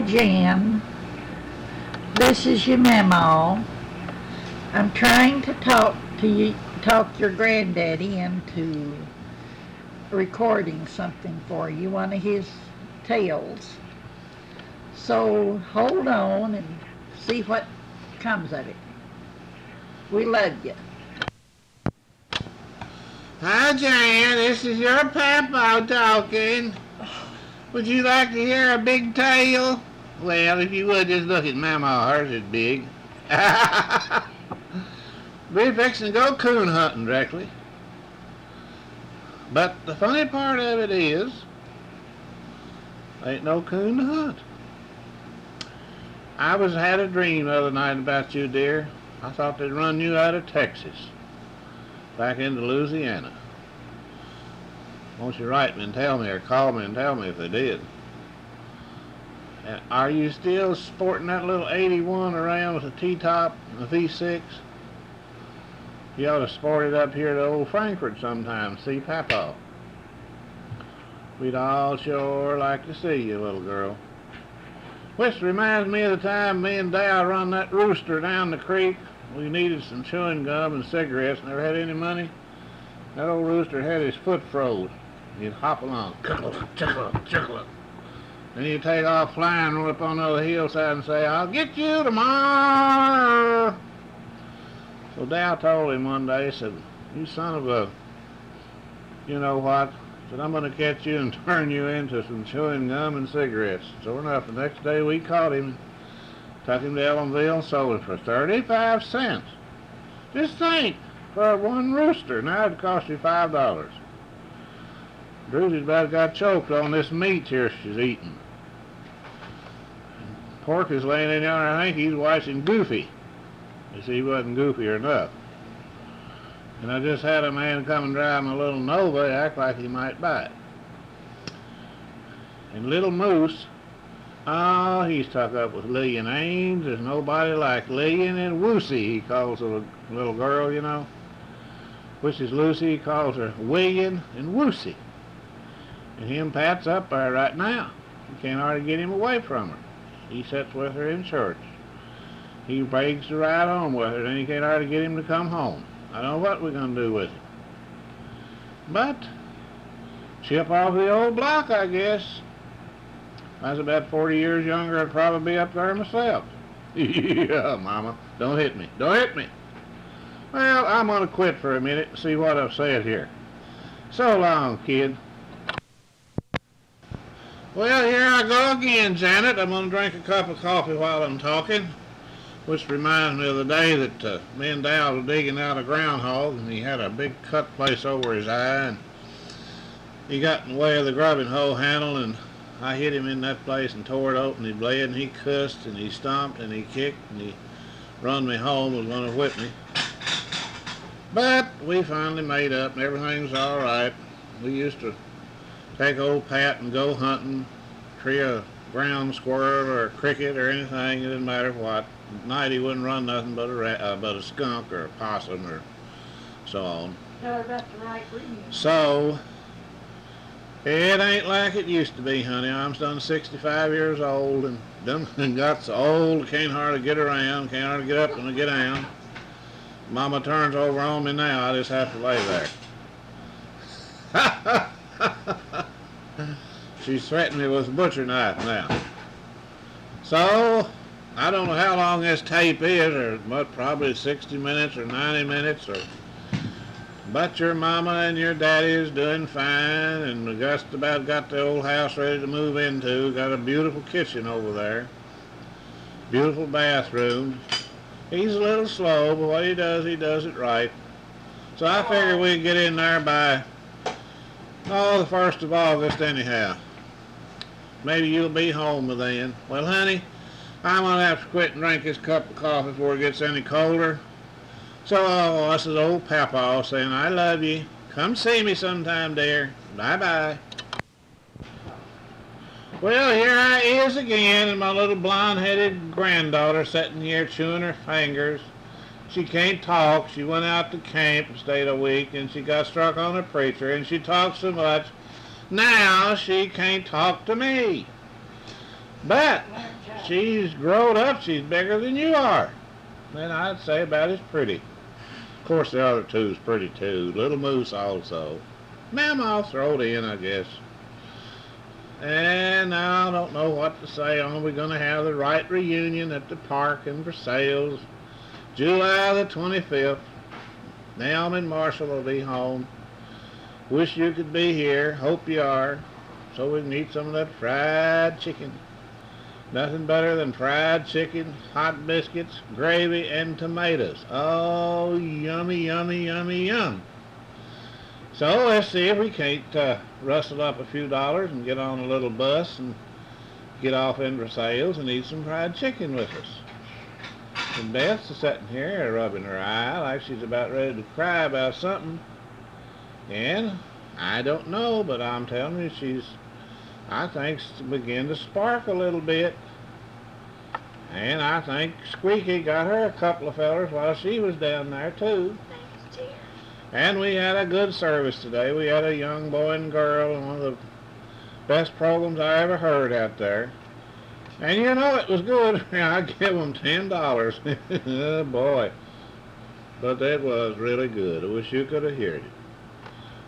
Jan. This is your memo. I'm trying to talk your granddaddy into recording something for you, one of his tales. So hold on and see what comes of it. We love you. Hi, Jan. This is your papa talking. Would you like to hear a big tale? Well, if you would, just look at Mama. Hers is big. We're fixing to go coon hunting directly. But the funny part of it is, ain't no coon to hunt. I had a dream the other night about you, dear. I thought they'd run you out of Texas back into Louisiana. Won't you write me and tell me, or call me and tell me if they did? And are you still sporting that little 81 around with a T-top and a V6? You ought to sport it up here to old Frankfurt sometime, see Papa. We'd all sure like to see you, little girl. Which reminds me of the time me and Dal run that rooster down the creek. We needed some chewing gum and cigarettes, never had any money. That old rooster had his foot froze. He'd hop along, chuckle, chuckle, chuckle. Then he'd take off flying, roll up on the other hillside and say, "I'll get you tomorrow." So Dal told him one day, he said, "You son of a, you know what?" He said, "I'm going to catch you and turn you into some chewing gum and cigarettes." Sure enough, the next day we caught him, took him to Ellenville and sold him for 35 cents. Just think, for one rooster. Now it'd cost you $5. Drusie's about got choked on this meat here she's eating. Pork is laying in there, and I think he's watching Goofy. You see, he wasn't goofy enough. And I just had a man come and drive my little Nova, act like he might buy it. And little Moose, oh, he's tucked up with Lillian Ames. There's nobody like Lillian and Woosie, he calls the little girl, you know. Which is Lucy, he calls her William and Woosie. And him Pat's up there right now. You can't hardly get him away from her. He sits with her in church. He begs to ride home with her, then he can't hardly get him to come home. I don't know what we're going to do with him. But, chip off the old block, I guess. If I was about 40 years younger, I'd probably be up there myself. Yeah, Mama, don't hit me. Don't hit me. Well, I'm going to quit for a minute and see what I've said here. So long, kid. Well, here I go again, Janet. I'm going to drink a cup of coffee while I'm talking. Which reminds me of the day that me and Dal were digging out a groundhog, and he had a big cut place over his eye, and he got in the way of the grubbing hoe handle, and I hit him in that place and tore it open. He bled, and he cussed, and he stomped, and he kicked, and he run me home, was going to whip me. But we finally made up, and everything's all right. We used to take old Pat and go hunting, tree a ground squirrel or a cricket or anything, it didn't matter what. At night he wouldn't run nothing but a skunk or a possum or so on. So, it ain't like it used to be, honey. I'm done 65 years old and done got so old, can't hardly get around, can't hardly get up and get down. Mama turns over on me now, I just have to lay there. She's threatening me with a butcher knife now. So, I don't know how long this tape is, or probably 60 minutes or 90 minutes, but your mama and your daddy is doing fine, and we just about got the old house ready to move into. Got a beautiful kitchen over there, beautiful bathroom. He's a little slow, but what he does it right. So I figure we'd get in there by, the 1st of August anyhow. Maybe you'll be home by then. Well, honey, I'm going to have to quit and drink this cup of coffee before it gets any colder. So, this is old Papa saying, I love you. Come see me sometime, dear. Bye-bye. Well, here I is again, and my little blonde-headed granddaughter sitting here chewing her fingers. She can't talk. She went out to camp and stayed a week, and she got struck on a preacher, and she talked so much, now she can't talk to me. But she's grown up. She's bigger than you are. And I'd say about as pretty. Of course, the other two's pretty too. Little Moose also. Mamaw thrown in, I guess. And now I don't know what to say on. We're going to have the right reunion at the park in Versailles, July the 25th. Naomi and Marshall will be home. Wish you could be here. Hope you are. So we can eat some of that fried chicken. Nothing better than fried chicken, hot biscuits, gravy, and tomatoes. Oh, yummy, yummy, yummy, yum. So let's see if we can't rustle up a few dollars and get on a little bus and get off in Versailles and eat some fried chicken with us. And Beth's sitting here rubbing her eye like she's about ready to cry about something. And I don't know, but I'm telling you, I think beginning to spark a little bit. And I think Squeaky got her a couple of fellers while she was down there too. Thanks, dear. And we had a good service today. We had a young boy and girl, one of the best programs I ever heard out there. And you know, it was good. I'd give them $10. Oh boy. But it was really good. I wish you could have heard it.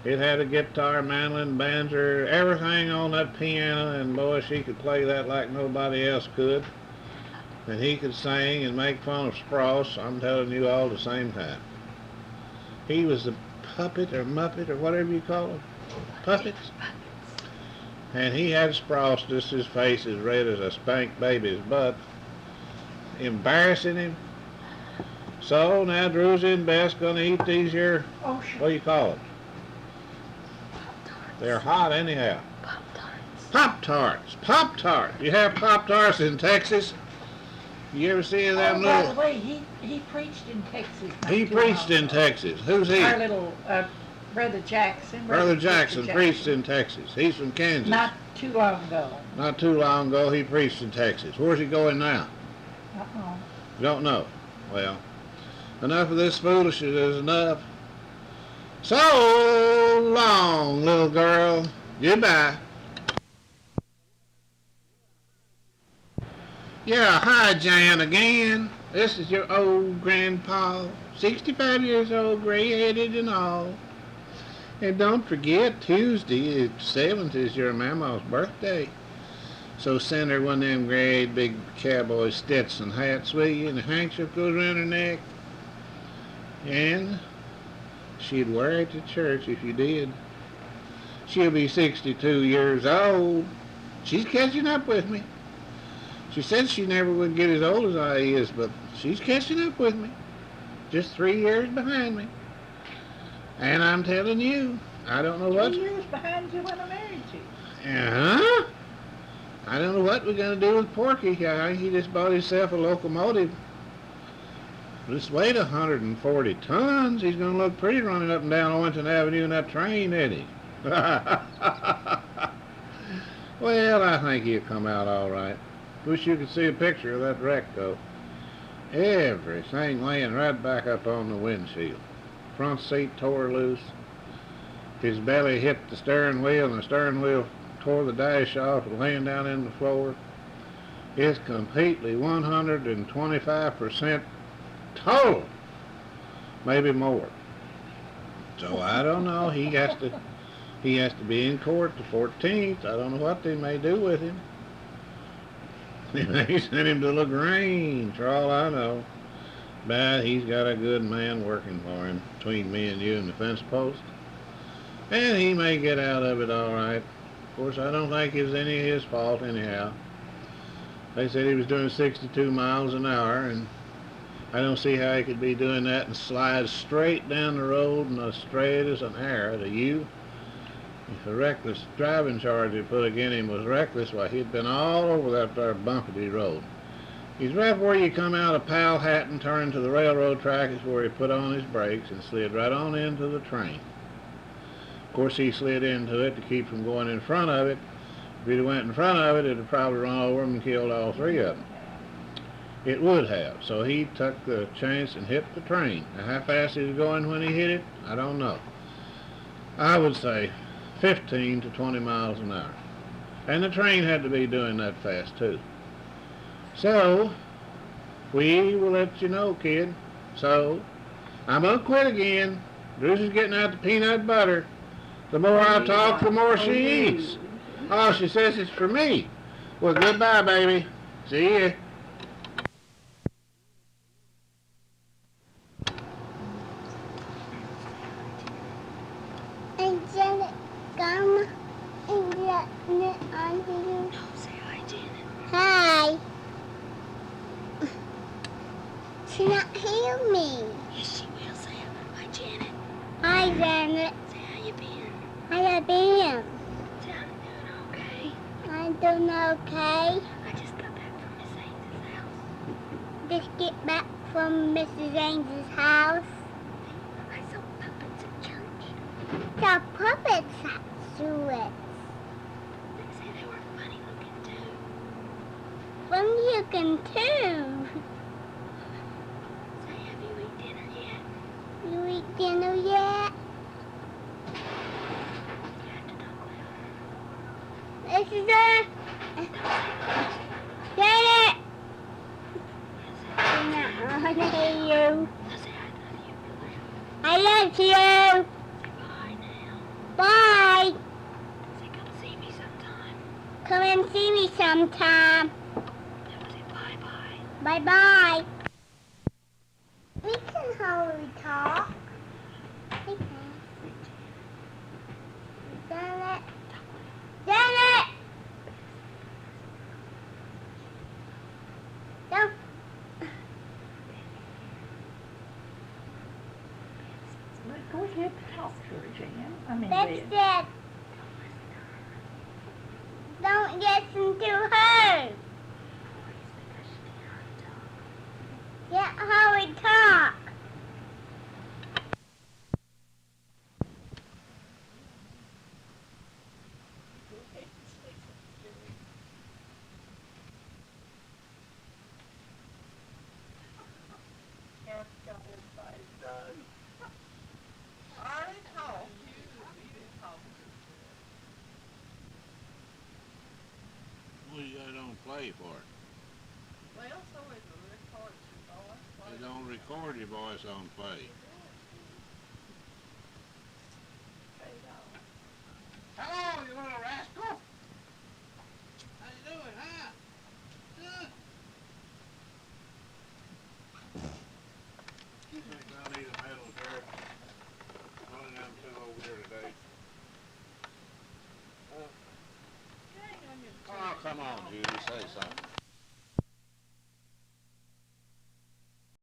It had a guitar, mandolin, banjo, everything on that piano, and boy, she could play that like nobody else could. And he could sing and make fun of Sprouse, I'm telling you, all at the same time. He was the puppet or muppet or whatever you call him. Puppets. And he had Sprouse, just his face as red as a spanked baby's butt, embarrassing him. So now Drusie and Beth's gonna eat these here, what do you call it? They're hot anyhow. Pop-Tarts. Pop-Tarts. Pop-Tarts. You have Pop-Tarts in Texas? You ever see them By little... the way, he preached in Texas. He preached in Texas. Who's he? Our little Brother Jackson. Brother Jackson preached in Texas. He's from Kansas. Not too long ago. Not too long ago, he preached in Texas. Where's he going now? Uh-oh. Don't know. Well, enough of this foolishness is enough. So long, little girl. Goodbye. Yeah, hi, Jan again. This is your old grandpa, 65 years old, gray-headed and all. And don't forget, Tuesday, 7th, is your mama's birthday. So send her one of them great big cowboy Stetson hats, will you? And a handkerchief goes around her neck. And she'd wear it to church if you did. She'll be 62 years old. She's catching up with me. She said she never would get as old as I is, but she's catching up with me. Just 3 years behind me. And I'm telling you, I don't know what... 3 years behind you when I married you. Uh-huh. I don't know what we're going to do with Porky. I think he just bought himself a locomotive. This weighed 140 tons. He's going to look pretty running up and down Owenton Avenue in that train, isn't he? Well, I think he'll come out all right. Wish you could see a picture of that wreck, though. Everything laying right back up on the windshield. Front seat tore loose. His belly hit the steering wheel, and the steering wheel tore the dash off, laying down in the floor. It's completely 125% total. Maybe more. So I don't know. He has to be in court the 14th. I don't know what they may do with him. They may send him to LaGrange, for all I know. But he's got a good man working for him between me and you and the fence post. And he may get out of it all right. Of course, I don't think it was any of his fault anyhow. They said he was doing 62 miles an hour, and I don't see how he could be doing that and slide straight down the road and as straight as an arrow to you. If a reckless driving charge he put against him was reckless, why, he'd been all over that there bumpety road. He's right where you come out of Powhatan, turn to the railroad track, is where he put on his brakes and slid right on into the train. Of course, he slid into it to keep from going in front of it. If he'd went in front of it, it'd have probably run over him and killed all three of them. It would have. So he took the chance and hit the train. Now, how fast he was going when he hit it, I don't know. I would say 15 to 20 miles an hour. And the train had to be doing that fast too. So, we will let you know, kid. So, I'm gonna quit again. Drusie's getting out the peanut butter. The more I talk, the more she eats. Oh, she says it's for me. Well, goodbye, baby. See ya. And Janet, come and let me on to you. No, say hi, Janet. Hi. She not hear me. Yes, she will. Say hi, Janet. Hi, Janet. Say how you been. How you been? Say I'm doing okay. I'm doing okay. I just got back from Miss Haynes' house. Just get back from Mrs. Ainsley's house. I saw puppets at church. The puppets at Suez. They say they were funny looking too. When you can too. Say, have you eaten dinner yet? You eat dinner yet? You have to talk louder. This is a... Janet! I want to hear you. Now say I love you. Say bye now. Bye. Say come see me sometime. Come and see me sometime. Now say bye-bye. Bye-bye. We can hardly talk. We can. Janet. Janet! Don't. Go ahead and talk to her, Jan. I mean, That's Dad. it. Don't listen to her. Get how we talk. Well, you don't play for it. Well, so it records your voice. They don't record your voice on play. Hello, you little rascal. How you doing, huh? Good. I think I'll need a medal, Jared. One of them two over here today. Oh, come on, Judy, say something.